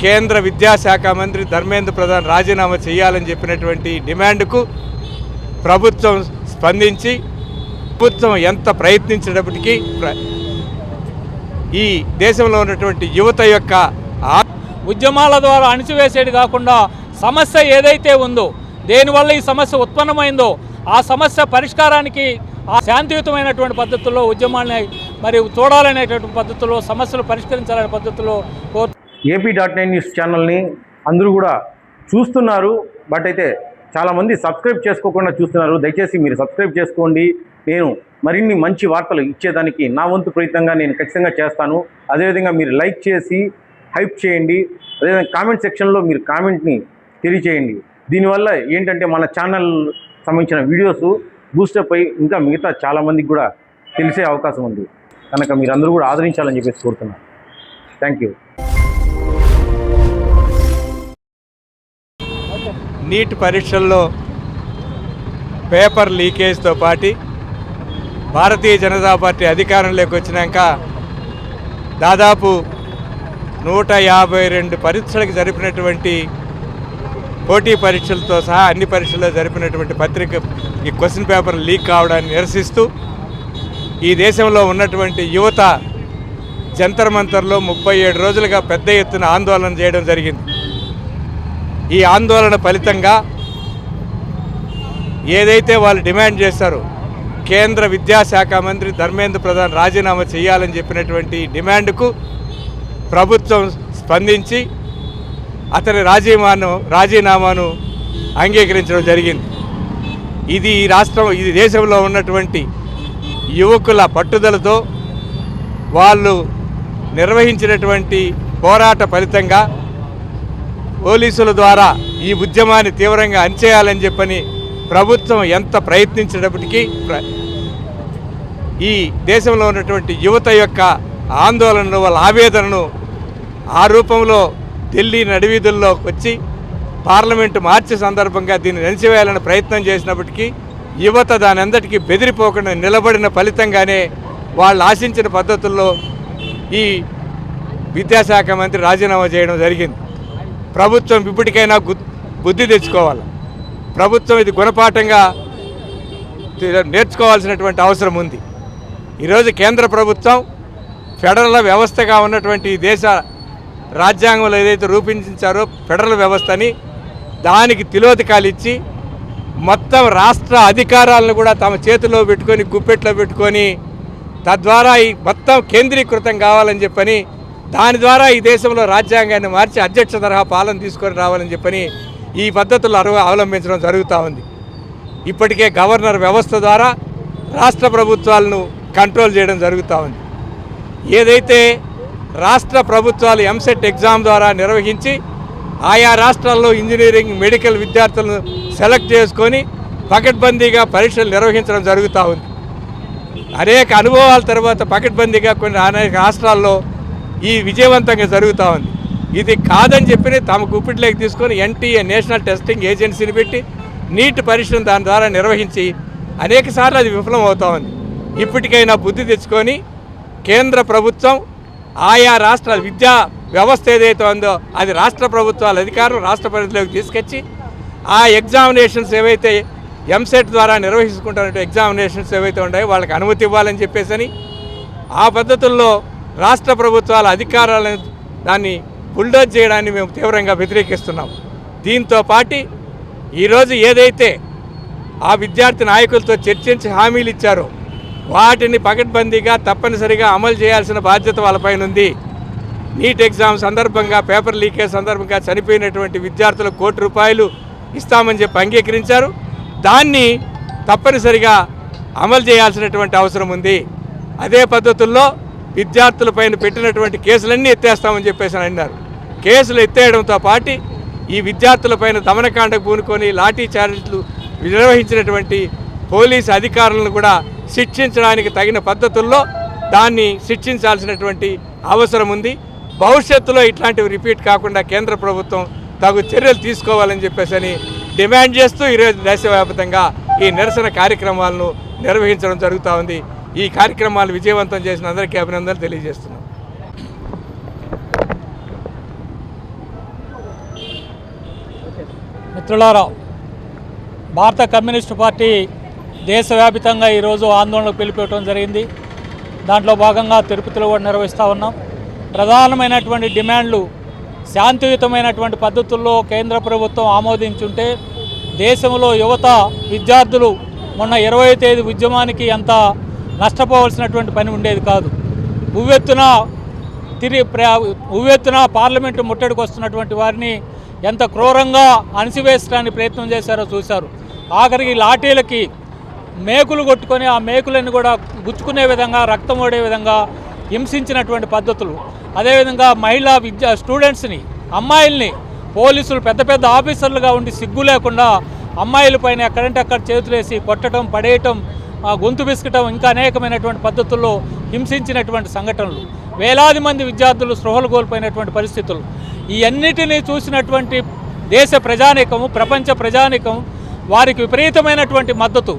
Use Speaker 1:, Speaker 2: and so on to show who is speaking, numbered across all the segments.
Speaker 1: కేంద్ర విద్యాశాఖ మంత్రి ధర్మేంద్ర ప్రధాన్ రాజీనామా చేయాలని చెప్పినటువంటి డిమాండ్కు ప్రభుత్వం స్పందించి ప్రభుత్వం ఎంత ప్రయత్నించినప్పటికీ ఈ దేశంలో ఉన్నటువంటి యువత యొక్క
Speaker 2: ఉద్యమాల ద్వారా అణిచివేసేది కాకుండా సమస్య ఏదైతే ఉందో, దేనివల్ల ఈ సమస్య ఉత్పన్నమైందో ఆ సమస్య పరిష్కారానికి ఆ శాంతియుతమైనటువంటి పద్ధతుల్లో ఉద్యమాన్ని మరి చూడాలనేటువంటి పద్ధతుల్లో సమస్యలు పరిష్కరించాలనే పద్ధతుల్లో
Speaker 3: AP.9 న్యూస్ ఛానల్ని అందరూ కూడా చూస్తున్నారు. బట్ అయితే చాలామంది సబ్స్క్రైబ్ చేసుకోకుండా చూస్తున్నారు. దయచేసి మీరు సబ్స్క్రైబ్ చేసుకోండి. నేను మరిన్ని మంచి వార్తలు ఇచ్చేదానికి నా వంతు ప్రయత్నంగా నేను ఖచ్చితంగా చేస్తాను. అదేవిధంగా మీరు లైక్ చేసి హైప్ చేయండి. అదేవిధంగా కామెంట్ సెక్షన్లో మీరు కామెంట్ని తెలియచేయండి. దీనివల్ల ఏంటంటే మన ఛానల్ సంబంధించిన వీడియోస్ బూస్టప్ అయి ఇంకా మిగతా చాలామందికి కూడా తెలిసే అవకాశం ఉంది. కనుక మీరు అందరూ కూడా ఆదరించాలని చెప్పేసి కోరుతున్నాను. Thank you.
Speaker 1: నీట్ పరీక్షల్లో పేపర్ లీకేజ్తో పాటు భారతీయ జనతా పార్టీ అధికారంలోకి వచ్చినాక దాదాపు 152 పరీక్షలకు జరిపినటువంటి పోటీ పరీక్షలతో సహా అన్ని పరీక్షల్లో జరిపినటువంటి పత్రిక ఈ క్వశ్చన్ పేపర్ లీక్ కావడాన్ని నిరసిస్తూ ఈ దేశంలో ఉన్నటువంటి యువత జంతర్ మంతర్లో 37 రోజులుగా పెద్ద ఎత్తున ఆందోళన చేయడం జరిగింది. ఈ ఆందోళన ఫలితంగా ఏదైతే వాళ్ళు డిమాండ్ చేస్తారో కేంద్ర విద్యాశాఖ మంత్రి ధర్మేంద్ర ప్రధాన్ రాజీనామా చేయాలని చెప్పినటువంటి డిమాండ్కు ప్రభుత్వం స్పందించి అతని రాజీనామాను అంగీకరించడం జరిగింది. ఇది ఈ దేశంలో ఉన్నటువంటి యువకుల పట్టుదలతో వాళ్ళు నిర్వహించినటువంటి పోరాట ఫలితంగా పోలీసుల ద్వారా ఈ ఉద్యమాన్ని తీవ్రంగా అణచేయాలని చెప్పని ప్రభుత్వం ఎంత ప్రయత్నించినప్పటికీ ఈ దేశంలో ఉన్నటువంటి యువత యొక్క ఆందోళనను వాళ్ళ ఆవేదనను ఆ రూపంలో ఢిల్లీ నడివీధుల్లోకి వచ్చి పార్లమెంటు మార్చి సందర్భంగా దీన్ని అణచివేయాలని ప్రయత్నం చేసినప్పటికీ యువత దాని అందరికీ బెదిరిపోకుండా నిలబడిన ఫలితంగానే వాళ్ళు ఆశించిన పద్ధతుల్లో ఈ విద్యాశాఖ మంత్రి రాజీనామా చేయడం జరిగింది. ప్రభుత్వం ఇప్పటికైనా బుద్ధి తెచ్చుకోవాలి. ప్రభుత్వం ఇది గుణపాఠంగా నేర్చుకోవాల్సినటువంటి అవసరం ఉంది. ఈరోజు కేంద్ర ప్రభుత్వం ఫెడరల్ వ్యవస్థగా ఉన్నటువంటి దేశ రాజ్యాంగంలో ఏదైతే రూపొందించారో ఫెడరల్ వ్యవస్థని దానికి తిలోదకాలు ఇచ్చి మొత్తం రాష్ట్ర అధికారాలను కూడా తమ చేతిలో పెట్టుకొని గుప్పెట్లో పెట్టుకొని తద్వారా ఈ మొత్తం కేంద్రీకృతం కావాలని చెప్పని దాని ద్వారా ఈ దేశంలో రాజ్యాంగాన్ని మార్చి అధ్యక్ష తరహా పాలన తీసుకొని రావాలని చెప్పని ఈ పద్ధతులు అవలంబించడం జరుగుతూ ఉంది. ఇప్పటికే గవర్నర్ వ్యవస్థ ద్వారా రాష్ట్ర ప్రభుత్వాలను కంట్రోల్ చేయడం జరుగుతూ ఉంది. ఏదైతే రాష్ట్ర ప్రభుత్వాలు ఎంసెట్ ఎగ్జామ్ ద్వారా నిర్వహించి ఆయా రాష్ట్రాల్లో ఇంజనీరింగ్ మెడికల్ విద్యార్థులను సెలెక్ట్ చేసుకొని పకడ్బందీగా పరీక్షలు నిర్వహించడం జరుగుతూ ఉంది. అనేక అనుభవాల తర్వాత పకడ్బందీగా కొన్ని అనేక రాష్ట్రాల్లో ఈ విజయవంతంగా జరుగుతూ ఉంది. ఇది కాదని చెప్పి తమ గుప్పిట్లోకి తీసుకొని NTA నేషనల్ టెస్టింగ్ ఏజెన్సీని పెట్టి నీట్ పరీక్షను దాని ద్వారా నిర్వహించి అనేక సార్లు అది విఫలం అవుతూ ఉంది. ఇప్పటికైనా బుద్ధి తెచ్చుకొని కేంద్ర ప్రభుత్వం ఆయా రాష్ట్రాల విద్యా వ్యవస్థ ఏదైతే ఉందో అది రాష్ట్ర ప్రభుత్వాల అధికారం రాష్ట్ర పరిధిలోకి తీసుకొచ్చి ఆ ఎగ్జామినేషన్స్ ఏవైతే ఎంసెట్ ద్వారా నిర్వహించుకుంటున్న ఎగ్జామినేషన్స్ ఏవైతే ఉన్నాయో వాళ్ళకి అనుమతి ఇవ్వాలని చెప్పేసి ఆ పద్ధతుల్లో రాష్ట్ర ప్రభుత్వాల అధికారాలను దాన్ని బుల్డోజ్ చేయడాన్ని మేము తీవ్రంగా వ్యతిరేకిస్తున్నాం. దీంతో పాటు ఈరోజు ఏదైతే ఆ విద్యార్థి నాయకులతో చర్చించి హామీలు ఇచ్చారో వాటిని పకడ్బందీగా తప్పనిసరిగా అమలు చేయాల్సిన బాధ్యత వాళ్ళపైన ఉంది. నీట్ ఎగ్జామ్ సందర్భంగా పేపర్ లీకేజ్ సందర్భంగా చనిపోయినటువంటి విద్యార్థులకు ₹1 ఇస్తామని చెప్పి అంగీకరించారు. దాన్ని తప్పనిసరిగా అమలు చేయాల్సినటువంటి అవసరం ఉంది. అదే పద్ధతుల్లో విద్యార్థులపైన పెట్టినటువంటి కేసులన్నీ ఎత్తేస్తామని చెప్పేసి అన్నారు. కేసులు ఎత్తేయడంతో పాటు ఈ విద్యార్థులపైన దమనకాండకు పూనుకొని లాఠీ చార్జీలు నిర్వహించినటువంటి పోలీసు అధికారులను కూడా శిక్షించడానికి తగిన పద్ధతుల్లో దాన్ని శిక్షించాల్సినటువంటి అవసరం ఉంది. భవిష్యత్తులో ఇట్లాంటివి రిపీట్ కాకుండా కేంద్ర ప్రభుత్వం తగు చర్యలు తీసుకోవాలని చెప్పేసి డిమాండ్ చేస్తూ ఈరోజు దేశవ్యాప్తంగా ఈ నిరసన కార్యక్రమాలను నిర్వహించడం జరుగుతూ ఉంది. ఈ కార్యక్రమాలు విజయవంతం చేసిన అందరికీ అభినందనలు తెలియజేస్తున్నాం.
Speaker 2: మిత్రులారా, భారత కమ్యూనిస్టు పార్టీ దేశవ్యాప్తంగా ఈరోజు ఆందోళనకు పిలిపివ్వడం జరిగింది. దాంట్లో భాగంగా తిరుపతిలో కూడా నిర్వహిస్తూ ఉన్నాం. ప్రధానమైనటువంటి డిమాండ్లు శాంతియుతమైనటువంటి పద్ధతుల్లో కేంద్ర ప్రభుత్వం ఆమోదించుంటే దేశంలో యువత విద్యార్థులు మొన్న 20వ తేదీ ఉద్యమానికి ఎంత నష్టపోవాల్సినటువంటి పని ఉండేది కాదు. ఉవ్వెత్తున పార్లమెంటు ముట్టడికి వస్తున్నటువంటి వారిని ఎంత క్రూరంగా అణిసివేసడానికి ప్రయత్నం చేశారో చూశారు. ఆఖరికి లాఠీలకి మేకులు కొట్టుకొని ఆ మేకులను కూడా గుచ్చుకునే విధంగా, రక్తం ఓడే విధంగా హింసించినటువంటి పద్ధతులు. అదేవిధంగా మహిళా స్టూడెంట్స్ని, అమ్మాయిల్ని పోలీసులు పెద్ద పెద్ద ఆఫీసర్లుగా ఉండి సిగ్గు లేకుండా అమ్మాయిలపైన ఎక్కడంటే అక్కడ చేతులేసి కొట్టడం, పడేయటం, గొంతు బిస్కటం, ఇంకా అనేకమైనటువంటి పద్ధతుల్లో హింసించినటువంటి సంఘటనలు, వేలాది మంది విద్యార్థులు స్పృహలు కోల్పోయినటువంటి పరిస్థితులు, ఈ అన్నిటినీ చూసినటువంటి దేశ ప్రజానీకము, ప్రపంచ ప్రజానీకం వారికి విపరీతమైనటువంటి మద్దతు.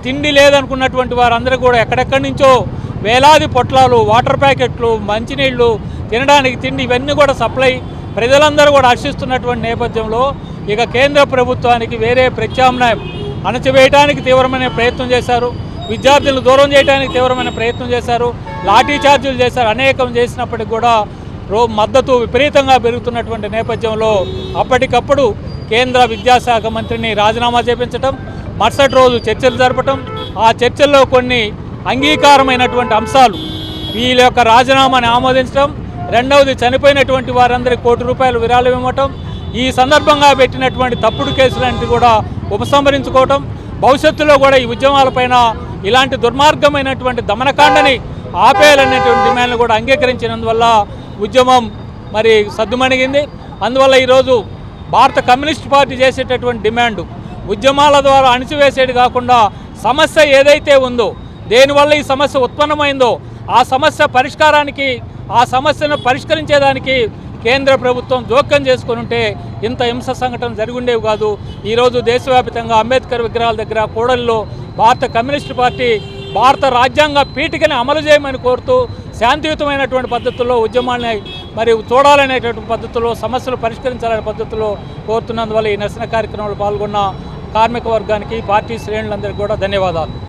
Speaker 2: తిండి లేదనుకున్నటువంటి వారందరూ కూడా ఎక్కడెక్కడి నుంచో వేలాది పొట్లాలు, వాటర్ ప్యాకెట్లు, మంచినీళ్ళు, తినడానికి తిండి ఇవన్నీ కూడా సప్లై ప్రజలందరూ కూడా హర్షిస్తున్నటువంటి నేపథ్యంలో ఇక కేంద్ర ప్రభుత్వానికి వేరే ప్రత్యామ్నాయం అణచివేయడానికి తీవ్రమైన ప్రయత్నం చేశారు. విద్యార్థులను దూరం చేయడానికి తీవ్రమైన ప్రయత్నం చేశారు. లాఠీ చార్జీలు చేశారు. అనేకం చేసినప్పటికి కూడా మద్దతు విపరీతంగా పెరుగుతున్నటువంటి నేపథ్యంలో అప్పటికప్పుడు కేంద్ర విద్యాశాఖ మంత్రిని రాజీనామా చేయించడం, మరుసటి రోజు చర్చలు జరపటం, ఆ చర్చల్లో కొన్ని అంగీకారమైనటువంటి అంశాలు వీళ్ళ యొక్క రాజీనామాని ఆమోదించడం, రెండవది చనిపోయినటువంటి వారందరికీ ₹1 కోటి విరాళం ఇవ్వటం, ఈ సందర్భంగా పెట్టినటువంటి తప్పుడు కేసులన్నింటి కూడా ఉపసంహరించుకోవటం, భవిష్యత్తులో కూడా ఈ ఉద్యమాలపైన ఇలాంటి దుర్మార్గమైనటువంటి దమనకాండని ఆపేయాలనేటువంటి డిమాండ్లు కూడా అంగీకరించినందువల్ల ఉద్యమం మరి సద్దుమణిగింది. అందువల్ల ఈరోజు భారత కమ్యూనిస్ట్ పార్టీ చేసేటటువంటి డిమాండు ఉద్యమాల ద్వారా అణిచివేసేది కాకుండా సమస్య ఏదైతే ఉందో, దేనివల్ల ఈ సమస్య ఉత్పన్నమైందో ఆ సమస్య పరిష్కారానికి, ఆ సమస్యను పరిష్కరించేదానికి కేంద్ర ప్రభుత్వం జోక్యం చేసుకుని ఉంటే ఇంత హింస సంఘటన జరిగి ఉండేవి కాదు. ఈరోజు దేశవ్యాప్తంగా అంబేద్కర్ విగ్రహాల దగ్గర కూడలిలో భారత కమ్యూనిస్ట్ పార్టీ భారత రాజ్యాంగ పీఠికని అమలు చేయమని కోరుతూ శాంతియుతమైనటువంటి పద్ధతుల్లో ఉద్యమాన్ని మరి చూడాలనేటువంటి పద్ధతుల్లో, సమస్యలు పరిష్కరించాలనే పద్ధతుల్లో కోరుతున్నందువల్ల ఈ నిరసన కార్యక్రమంలో పాల్గొన్న కార్మిక వర్గానికి, పార్టీ శ్రేణులందరికీ కూడా ధన్యవాదాలు.